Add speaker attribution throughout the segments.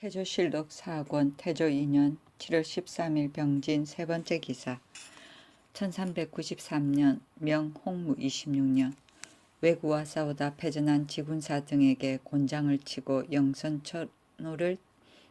Speaker 1: 태조실록 4권 태조 2년 7월 13일 병진 세 번째 기사 1393년 명 홍무 26년 왜구와 싸우다 패전한 지군사 등에게 곤장을 치고 영선천호를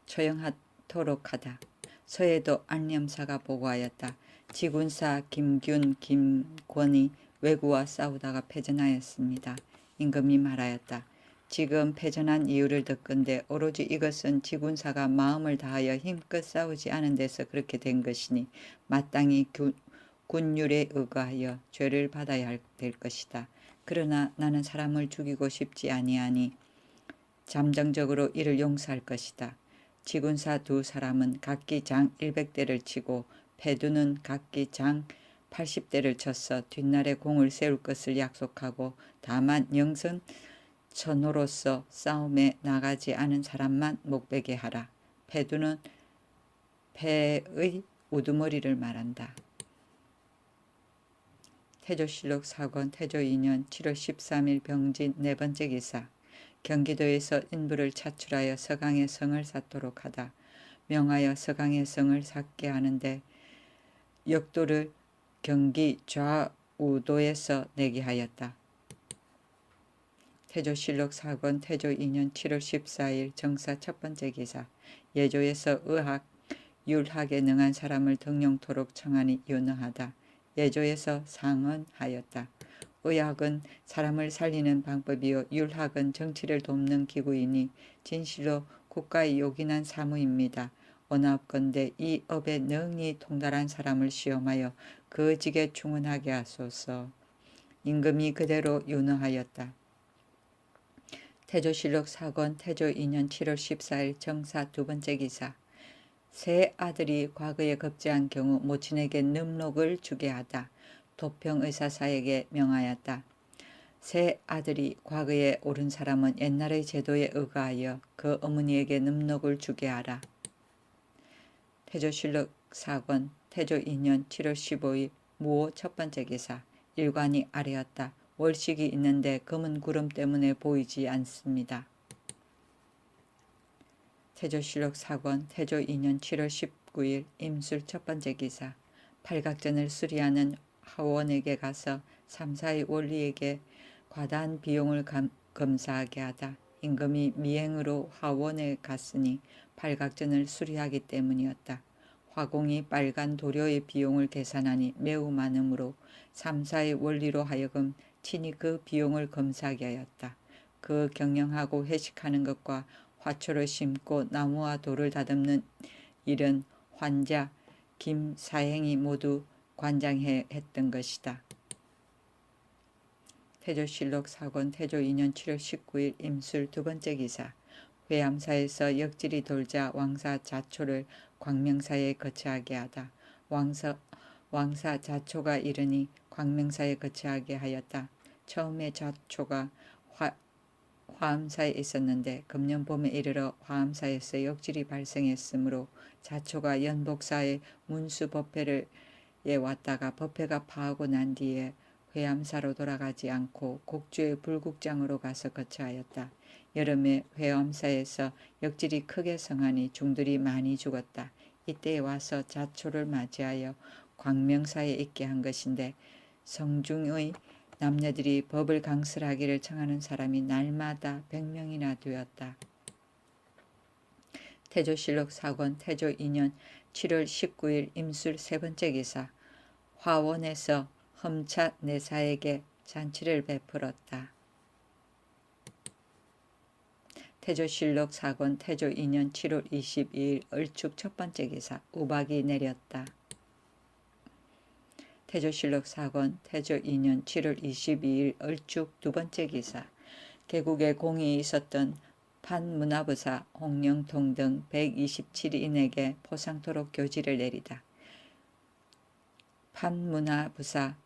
Speaker 1: 처형하도록 하다. 서해도 안념사가 보고하였다. 지군사 김균, 김권이 왜구와 싸우다가 패전하였습니다. 임금이 말하였다. 지금 패전한 이유를 듣건대 오로지 이것은 지군사가 마음을 다하여 힘껏 싸우지 않은 데서 그렇게 된 것이니 마땅히 군율에 의거하여 죄를 받아야 될 것이다. 그러나 나는 사람을 죽이고 싶지 아니하니 잠정적으로 이를 용서할 것이다. 지군사 두 사람은 각기 장 100대를 치고 패두는 각기 장 80대를 쳐서 뒷날에 공을 세울 것을 약속하고 다만 영선 천호로서 싸움에 나가지 않은 사람만 목베게 하라. 패두는 패의 우두머리를 말한다. 태조실록 4권 태조 2년 7월 13일 병진 네 번째 기사 경기도에서 인부를 차출하여 서강의 성을 쌓도록 하다. 명하여 서강의 성을 쌓게 하는데 역도를 경기 좌우도에서 내게 하였다. 태조실록 4권 태조 2년 7월 14일 정사 첫 번째 기사 예조에서 의학, 율학에 능한 사람을 등용토록 청하니 윤허하다. 예조에서 상언하였다. 의학은 사람을 살리는 방법이요 율학은 정치를 돕는 기구이니 진실로 국가의 요긴한 사무입니다. 원하옵건대 이 업에 능히 통달한 사람을 시험하여 그 직에 충원하게 하소서. 임금이 그대로 윤허하였다. 태조실록 4권 태조 2년 7월 14일 정사 두 번째 기사 세 아들이 과거에 급제한 경우 모친에게 늠록을 주게 하다. 도평의사사에게 명하였다. 세 아들이 과거에 옳은 사람은 옛날의 제도에 의거하여 그 어머니에게 늠록을 주게 하라. 태조실록 4권 태조 2년 7월 15일 무호 첫 번째 기사 일관이 아뢰었다. 월식이 있는데 검은 구름 때문에 보이지 않습니다. 태조실록 4권 태조 2년 7월 19일 임술 첫 번째 기사 팔각전을 수리하는 하원에게 가서 3사의 원리에게 과다한 비용을 검사하게 하다. 임금이 미행으로 하원에 갔으니 팔각전을 수리하기 때문이었다. 화공이 빨간 도료의 비용을 계산하니 매우 많으므로 3사의 원리로 하여금 친히 그 비용을 검사하게 하였다. 그 경영하고 회식하는 것과 화초를 심고 나무와 돌을 다듬는 일은 환자, 김사행이 모두 관장해 했던 것이다. 태조실록 4권 태조 2년 7월 19일 임술 두 번째 기사 회암사에서 역질이 돌자 왕사 자초를 광명사에 거처하게 하다. 왕사 자초가 이르니 광명사에 거처하게 하였다. 처음에 자초가 화암사에 있었는데 금년 봄에 이르러 화암사에서 역질이 발생했으므로 자초가 연복사의 문수법회에 왔다가 법회가 파하고 난 뒤에 회암사로 돌아가지 않고 곡주의 불국장으로 가서 거처하였다. 여름에 회암사에서 역질이 크게 성하니 중들이 많이 죽었다. 이때에 와서 자초를 맞이하여 광명사에 있게 한 것인데 성중의 남녀들이 법을 강설하기를 청하는 사람이 날마다 100명이나 되었다. 태조실록 4권 태조 2년 7월 19일 임술 세 번째 기사 화원에서 험차 내사에게 잔치를 베풀었다. 태조실록 4권 태조 2년 7월 22일 을축 첫 번째 기사 우박이 내렸다. 태조실록 4권 태조 2년 7월 22일 을축 두 번째 기사 개국에 공이 있었던 판문화부사 홍영통 등 127인에게 포상토록 교지를 내리다. 판문화부사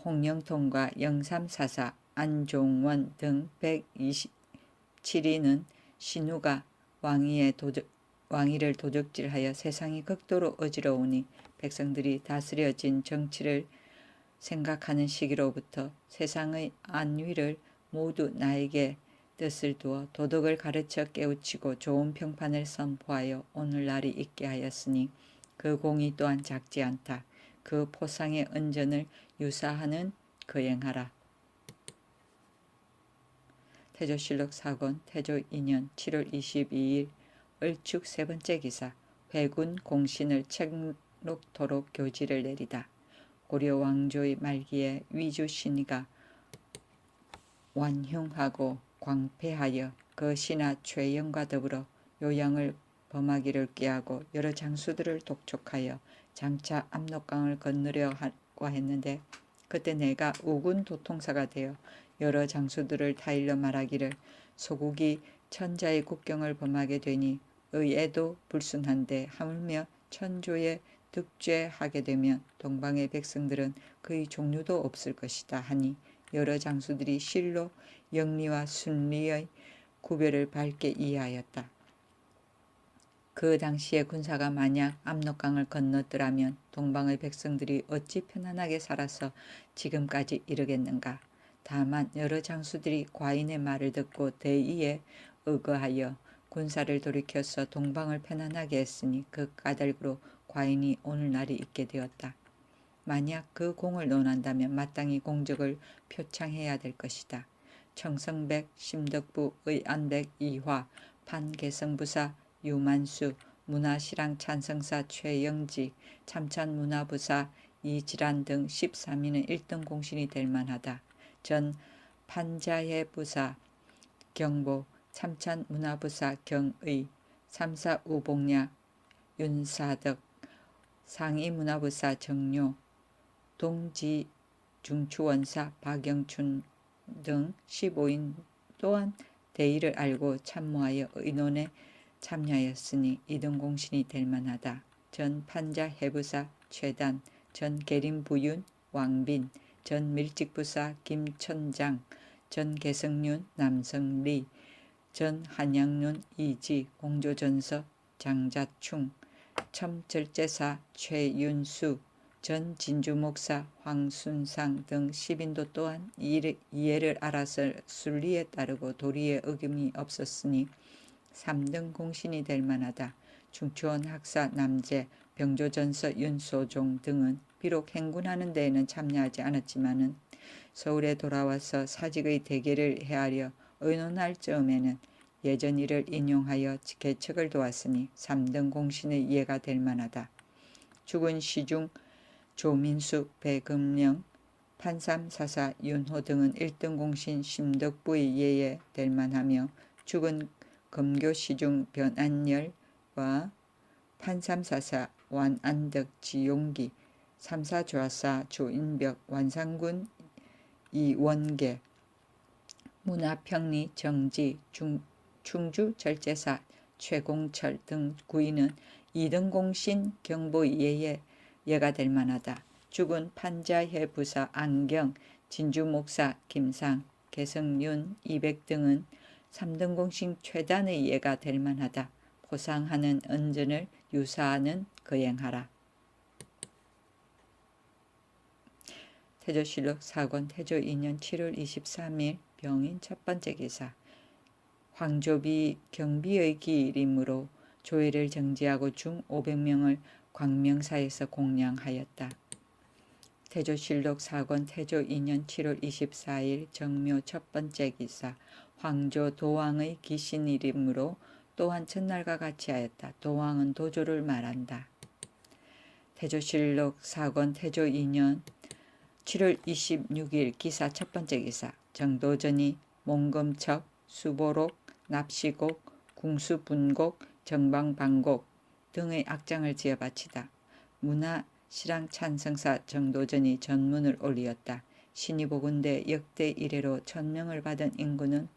Speaker 1: 홍영통과 영삼사사 안종원 등 127인은 신우가 왕위를 도적질하여 세상이 극도로 어지러우니 백성들이 다스려진 정치를 생각하는 시기로부터 세상의 안위를 모두 나에게 뜻을 두어 도덕을 가르쳐 깨우치고 좋은 평판을 선포하여 오늘날이 있게 하였으니 그 공이 또한 작지 않다. 그 포상의 은전을 유사하는 거행하라. 태조실록 4권 태조 2년 7월 22일 을축 세 번째 기사. 회군 공신을 책록토록 교지를 내리다. 고려 왕조의 말기에 위주 신의가 완흉하고 광패하여 그 신하 최영과 더불어 요양을 범하기를 꾀하고 여러 장수들을 독촉하여 장차 압록강을 건너려 하고 했는데, 그때 내가 우군 도통사가 되어 여러 장수들을 타일러 말하기를 소국이 천자의 국경을 범하게 되니 의애도 불순한데 하물며 천조에 득죄하게 되면 동방의 백성들은 그의 종류도 없을 것이다 하니, 여러 장수들이 실로 영리와 순리의 구별을 밝게 이해하였다. 그 당시에 군사가 만약 압록강을 건넜더라면 동방의 백성들이 어찌 편안하게 살아서 지금까지 이르겠는가. 다만 여러 장수들이 과인의 말을 듣고 대의에 의거하여 군사를 돌이켜서 동방을 편안하게 했으니 그 까닭으로 과인이 오늘날이 있게 되었다. 만약 그 공을 논한다면 마땅히 공적을 표창해야 될 것이다. 청성백, 심덕부, 의안백, 이화, 판개성부사, 유만수, 문화실랑 찬성사 최영지, 참찬문화부사 이질환 등 13인은 1등 공신이 될 만하다. 전 판자해부사 경보, 참찬문화부사 경의, 3사 우봉야 윤사덕, 상임문화부사 정료, 동지 중추원사 박영춘 등 15인 또한 대의를 알고 참모하여 의논에 참여하였으니 2등 공신이 될 만하다. 전 판자 해부사 최단, 전 계림부윤 왕빈, 전 밀직부사 김천장, 전 개성윤 남성리, 전 한양윤 이지, 공조전서 장자충, 첨절제사 최윤수, 전 진주목사 황순상 등 10인도 또한 이해를 알아서 순리에 따르고 도리에 어김이 없었으니 3등 공신이 될 만하다. 중추원 학사 남재, 병조전서 윤소종 등은 비록 행군하는 데에는 참여하지 않았지만은 서울에 돌아와서 사직의 대계를 헤아려 의논할 즈음에는 예전 일을 인용하여 개척을 도왔으니 3등 공신의 예가 될 만하다. 죽은 시중 조민숙, 배금령, 판삼사사 윤호 등은 1등 공신 심덕부의 예에 될 만하며, 죽은 검교시중 변안열과 판삼사사 완안덕 지용기, 삼사좌사 조인벽, 완산군 이원계, 문화평리 정지, 충주절제사 최공철 등 9인은 2등 공신 경보의 예에 예가 될 만하다. 죽은 판자해 부사 안경, 진주목사 김상, 개성윤 이백 등은 3등 공신 최단의 예가 될 만하다. 포상하는 은전을 유사하는 거행하라. 태조실록 4권 태조 2년 7월 23일 병인 첫 번째 기사. 황조비 경비의 기일이므로 조회를 정지하고 중 500명을 광명사에서 공량하였다. 태조실록 4권 태조 2년 7월 24일 정묘 첫 번째 기사. 황조 도왕의 기신일이므로 또한 첫날과 같이 하였다. 도왕은 도조를 말한다. 태조실록 4권 태조 2년 7월 26일 기사 첫 번째 기사. 정도전이 몽검척, 수보록, 납시곡, 궁수분곡, 정방방곡 등의 악장을 지어 바치다. 문화실랑 찬성사 정도전이 전문을 올리었다. 신이 보건대 역대 이래로 1000명을 받은 인구는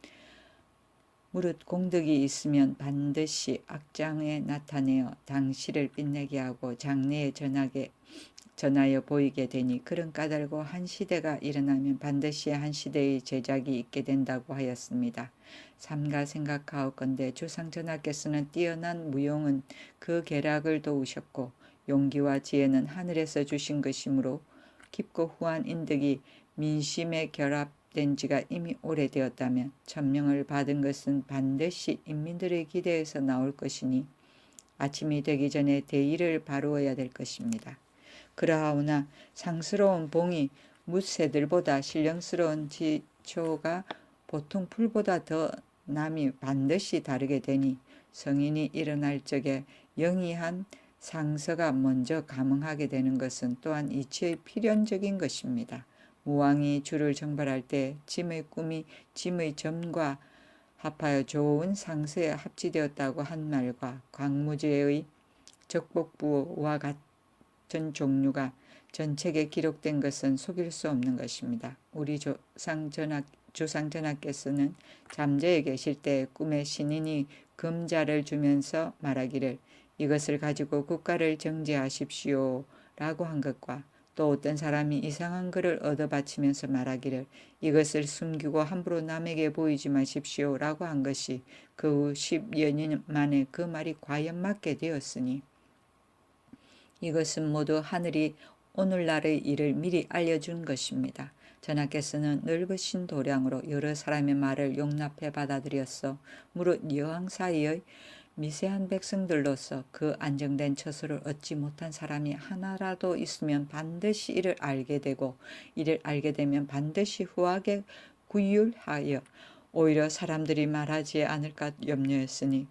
Speaker 1: 무릇 공덕이 있으면 반드시 악장에 나타내어 당시를 빛내게 하고 장래에 전하여 보이게 되니, 그런 까닭으로 한 시대가 일어나면 반드시 한 시대의 제작이 있게 된다고 하였습니다. 삼가 생각하옵건대 조상 전하께서는 뛰어난 무용은 그 계략을 도우셨고 용기와 지혜는 하늘에서 주신 것이므로 깊고 후한 인덕이 민심에 결합되어 시작된 지가 이미 오래되었다면 천명을 받은 것은 반드시 인민들의 기대에서 나올 것이니 아침이 되기 전에 대의를 바루어야 될 것입니다. 그러하오나 상스러운 봉이 묻새들보다 신령스러운 지초가 보통 풀보다 더 남이 반드시 다르게 되니 성인이 일어날 적에 영이한 상서가 먼저 감응하게 되는 것은 또한 이치의 필연적인 것입니다. 무왕이 주를 정발할 때 짐의 꿈이 짐의 점과 합하여 좋은 상서에 합치되었다고 한 말과 광무제의 적복부와 같은 종류가 전책에 기록된 것은 속일 수 없는 것입니다. 우리 주상전하께서는 잠재에 계실 때 꿈에 신인이 금자를 주면서 말하기를 이것을 가지고 국가를 정지하십시오 라고 한 것과 또 어떤 사람이 이상한 글을 얻어 바치면서 말하기를 이것을 숨기고 함부로 남에게 보이지 마십시오 라고 한 것이 그 후 10여 년 만에 그 말이 과연 맞게 되었으니 이것은 모두 하늘이 오늘날의 일을 미리 알려준 것입니다. 전하께서는 넓으신 도량으로 여러 사람의 말을 용납해 받아들였어 무릇 여왕 사이의 미세한 백성들로서 그 안정된 처소를 얻지 못한 사람이 하나라도 있으면 반드시 이를 알게 되고 이를 알게 되면 반드시 후하게 구휼하여 오히려 사람들이 말하지 않을까 염려했으니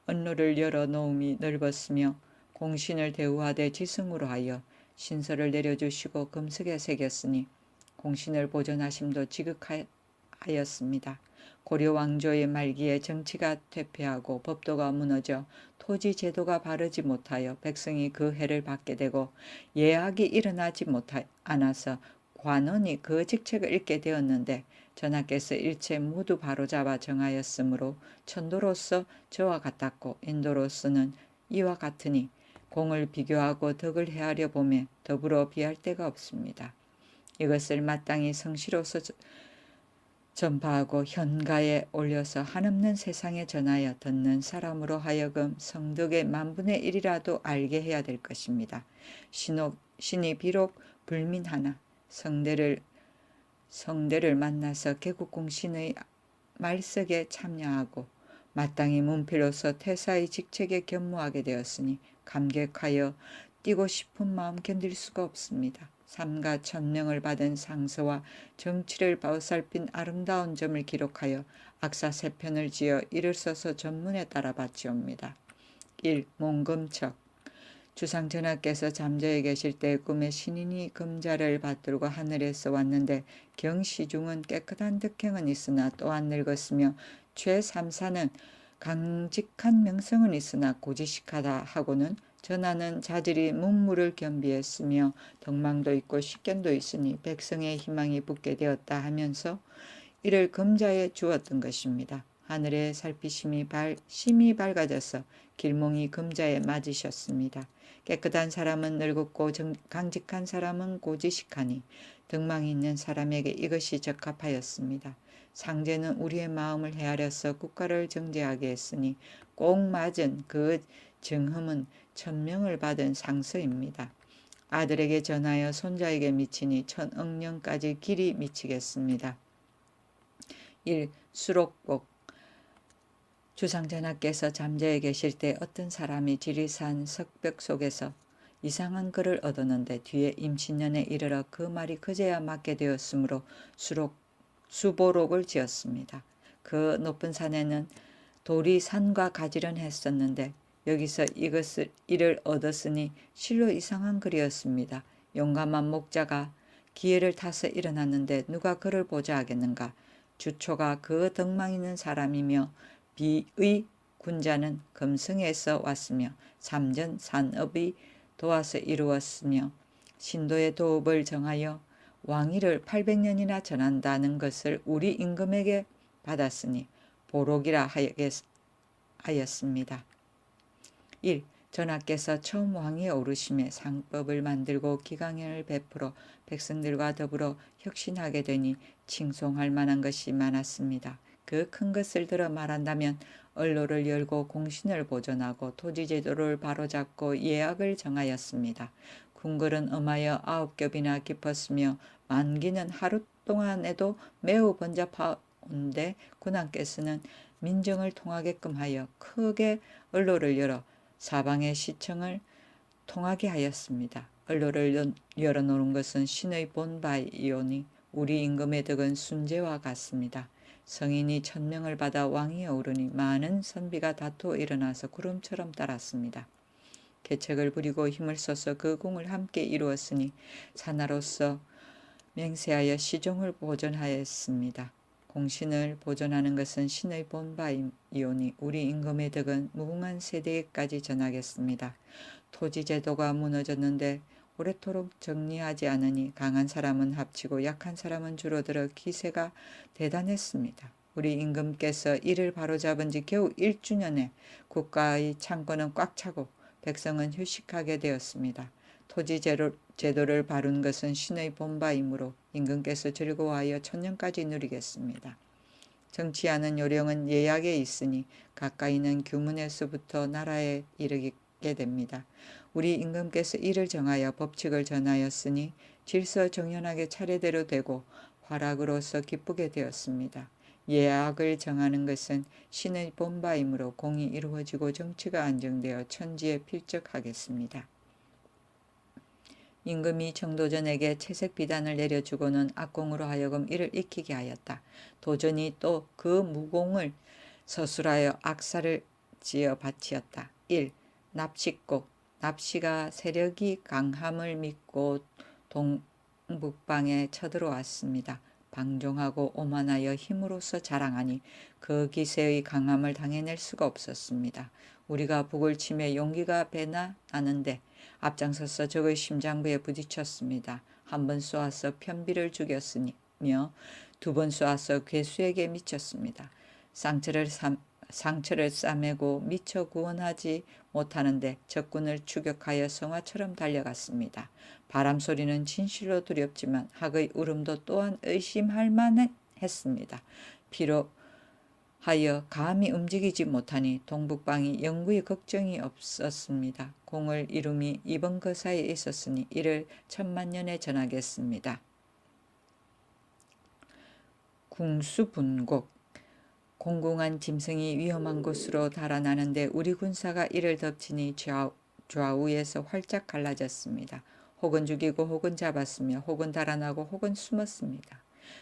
Speaker 1: 언로를 열어 놓음이 넓었으며 공신을 대우하되 지승으로 하여 신서를 내려주시고 금석에 새겼으니 공신을 보존하심도 지극하였습니다. 고려 왕조의 말기에 정치가 퇴폐하고 법도가 무너져 토지 제도가 바르지 못하여 백성이 그 해를 받게 되고 예악이 일어나지 않아서 관원이 그 직책을 잃게 되었는데 전하께서 일체 모두 바로잡아 정하였으므로 천도로서 저와 같았고 인도로서는 이와 같으니 공을 비교하고 덕을 헤아려 보매 더불어 비할 데가 없습니다. 이것을 마땅히 성시로서 전파하고 현가에 올려서 한없는 세상에 전하여 듣는 사람으로 하여금 성덕의 만분의 1이라도 알게 해야 될 것입니다. 신이 비록 불민하나 성대를 만나서 개국공신의 말석에 참여하고 마땅히 문필로서 태사의 직책에 겸무하게 되었으니 감격하여 뛰고 싶은 마음 견딜 수가 없습니다. 삼가 천명을 받은 상서와 정치를 보살핀 아름다운 점을 기록하여 악사 3편을 지어 이를 써서 전문에 따라 바치옵니다. 1. 몽금척 주상전하께서 잠자에 계실 때 꿈에 신인이 금자를 받들고 하늘에서 왔는데 경시중은 깨끗한 덕행은 있으나 또한 늙었으며 최삼사는 강직한 명성은 있으나 고지식하다 하고는 전하는 자질이 문무를 겸비했으며 덕망도 있고 식견도 있으니 백성의 희망이 붙게 되었다 하면서 이를 금자에 주었던 것입니다. 하늘의 살피심이 심히 밝아져서 길몽이 금자에 맞으셨습니다. 깨끗한 사람은 늙었고 강직한 사람은 고지식하니 덕망이 있는 사람에게 이것이 적합하였습니다. 상제는 우리의 마음을 헤아려서 국가를 정죄하게 했으니 꼭 맞은 그 정흠은 천명을 받은 상서입니다. 아들에게 전하여 손자에게 미치니 천억년까지 길이 미치겠습니다. 1. 수록곡 주상전하께서 잠자에 계실 때 어떤 사람이 지리산 석벽 속에서 이상한 글을 얻었는데 뒤에 임신년에 이르러 그 말이 그제야 맞게 되었으므로 수보록을 지었습니다. 그 높은 산에는 돌이 산과 가지런했었는데 여기서 이를 얻었으니 실로 이상한 글이었습니다. 용감한 목자가 기회를 타서 일어났는데 누가 그를 보자 하겠는가. 주초가 그 덕망 있는 사람이며 비의 군자는 금성에서 왔으며 삼전 산업이 도와서 이루었으며 신도의 도읍을 정하여 왕위를 800년이나 전한다는 것을 우리 임금에게 받았으니 보록이라 하였습니다. 1. 전하께서 처음 왕위에 오르심에 상법을 만들고 기강연을 베풀어 백성들과 더불어 혁신하게 되니 칭송할 만한 것이 많았습니다. 그 큰 것을 들어 말한다면 언로를 열고 공신을 보존하고 토지제도를 바로잡고 예약을 정하였습니다. 궁궐은 엄하여 9겹이나 깊었으며 만기는 동안에도 매우 번잡하온데 군왕께서는 민정을 통하게끔 하여 크게 언로를 열어 사방의 시청을 통하게 하였습니다. 언로를 열어놓은 것은 신의 본바이오니 우리 임금의 덕은 순재와 같습니다. 성인이 천명을 받아 왕위에 오르니 많은 선비가 다투어 일어나서 구름처럼 따랐습니다. 계책을 부리고 힘을 써서 그 공을 함께 이루었으니 사나로서 맹세하여 시종을 보존하였습니다. 공신을 보존하는 것은 신의 본바이오니 우리 임금의 덕은 무궁한 세대에까지 전하겠습니다. 토지 제도가 무너졌는데 오래도록 정리하지 않으니 강한 사람은 합치고 약한 사람은 줄어들어 기세가 대단했습니다. 우리 임금께서 이를 바로잡은 지 겨우 1주년에 국가의 창고는 꽉 차고 백성은 휴식하게 되었습니다. 토지 제도를 바룬 것은 신의 본바이므로 임금께서 즐거워하여 천년까지 누리겠습니다. 정치하는 요령은 예약에 있으니 가까이는 규문에서부터 나라에 이르게 됩니다. 우리 임금께서 이를 정하여 법칙을 전하였으니 질서 정연하게 차례대로 되고 화락으로서 기쁘게 되었습니다. 예약을 정하는 것은 신의 본바이므로 공이 이루어지고 정치가 안정되어 천지에 필적하겠습니다. 임금이 정도전에게 채색 비단을 내려주고는 악공으로 하여금 이를 익히게 하였다. 도전이 또 그 무공을 서술하여 악사를 지어 바치었다. 1. 납치곡. 납시가 세력이 강함을 믿고 동북방에 쳐들어왔습니다. 방종하고 오만하여 힘으로써 자랑하니 그 기세의 강함을 당해낼 수가 없었습니다. 우리가 북을 치매 용기가 배나 나는데 앞장서서 적의 심장부에 부딪혔습니다. 한 번 쏘아서 편비를 죽였으며 두 번 쏘아서 괴수에게 미쳤습니다. 상처를 싸매고 미처 구원하지 못하는데 적군을 추격하여 성화처럼 달려갔습니다. 바람 소리는 진실로 두렵지만 학의 울음도 또한 의심할 만했습니다. 하여 감히 움직이지 못하니 동북방이 영구히 걱정이 없었습니다. 공을 이룸이 이번 거사에 있었으니 이를 천만년에 전하겠습니다. 궁수분곡. 공공한 짐승이 위험한 곳으로 달아나는데 우리 군사가 이를 덮치니 좌우에서 활짝 갈라졌습니다. 혹은 죽이고 혹은 잡았으며 혹은 달아나고 혹은 숨었습니다.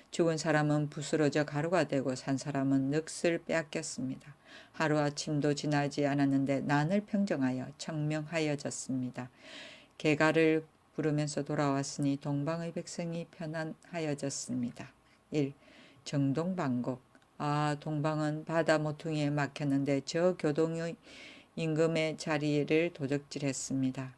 Speaker 1: 죽은 사람은 부스러져 가루가 되고 산 사람은 넋을 빼앗겼습니다. 하루아침도 지나지 않았는데 난을 평정하여 청명하여졌습니다. 개가를 부르면서 돌아왔으니 동방의 백성이 편안하여졌습니다. 1. 정동방곡. 동방은 바다 모퉁이에 막혔는데 저 교동의 임금의 자리를 도적질했습니다.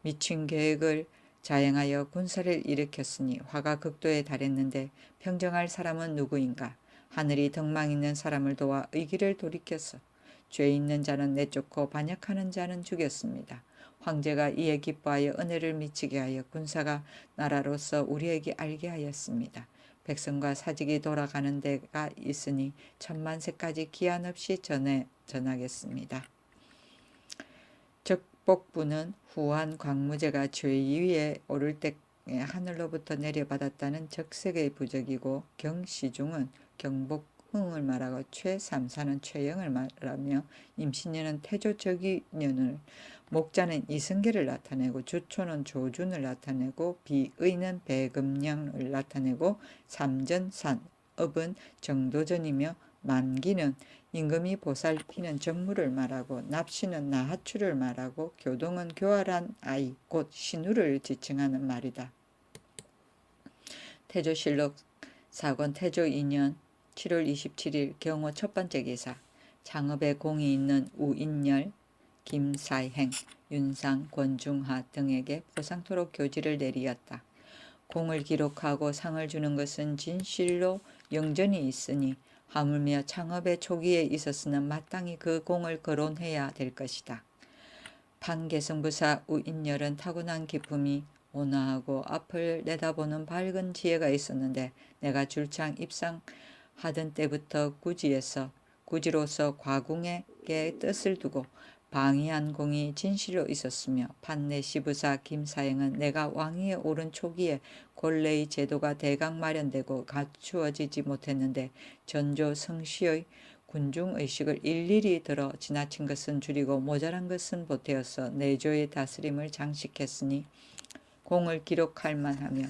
Speaker 1: 미친 계획을 자행하여 군사를 일으켰으니 화가 극도에 달했는데 평정할 사람은 누구인가? 하늘이 덕망 있는 사람을 도와 의기를 돌이켜서 죄 있는 자는 내쫓고 반역하는 자는 죽였습니다. 황제가 이에 기뻐하여 은혜를 미치게 하여 군사가 나라로서 우리에게 알게 하였습니다. 백성과 사직이 돌아가는 데가 있으니 천만세까지 기한 없이 전하겠습니다. 적복부는 후한 광무제가 죄위에 오를 때 하늘로부터 내려받았다는 적색의 부적이고 경시중은 경복흥을 말하고 최삼사는 최영을 말하며 임신년은 태조적이년을 목자는 이승계를 나타내고 주초는 조준을 나타내고 비의는 배금량을 나타내고 삼전산 업은 정도전이며 만기는 임금이 보살피는 정무를 말하고 납시는 나하추를 말하고 교동은 교활한 아이 곧 신우를 지칭하는 말이다. 태조실록 사권 태조 2년 7월 27일 경호 첫 번째 기사. 장업에 공이 있는 우인열, 김사행, 윤상, 권중하 등에게 포상토록 교지를 내리었다. 공을 기록하고 상을 주는 것은 진실로 영전이 있으니 하물며 창업의 초기에 있었으면 마땅히 그 공을 거론해야 될 것이다. 판개성부사 우인열은 타고난 기품이 온화하고 앞을 내다보는 밝은 지혜가 있었는데 내가 줄창 입상하던 때부터 구지로서 과궁에게 뜻을 두고 방해한 공이 진실로 있었으며 판내시부사 김사영은 내가 왕위에 오른 초기에 권례의 제도가 대강 마련되고 갖추어지지 못했는데 전조 성시의 군중의식을 일일이 들어 지나친 것은 줄이고 모자란 것은 보태어서 내조의 다스림을 장식했으니 공을 기록할 만하며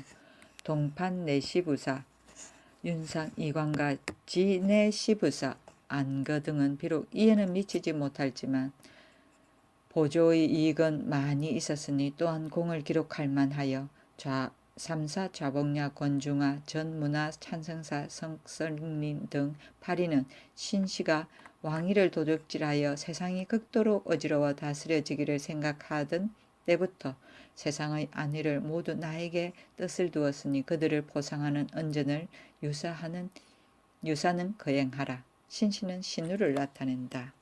Speaker 1: 동판내시부사 윤상 이광과 지내시부사 안거 등은 비록 이에는 미치지 못할지만 보조의 이익은 많이 있었으니 또한 공을 기록할 만하여 삼사 좌복야 권중하 전문화 찬성사 성설님 등 8인은 신씨가 왕위를 도적질하여 세상이 극도로 어지러워 다스려지기를 생각하던 때부터 세상의 안위를 모두 나에게 뜻을 두었으니 그들을 보상하는 은전을 유사는 거행하라. 신씨는 신우를 나타낸다.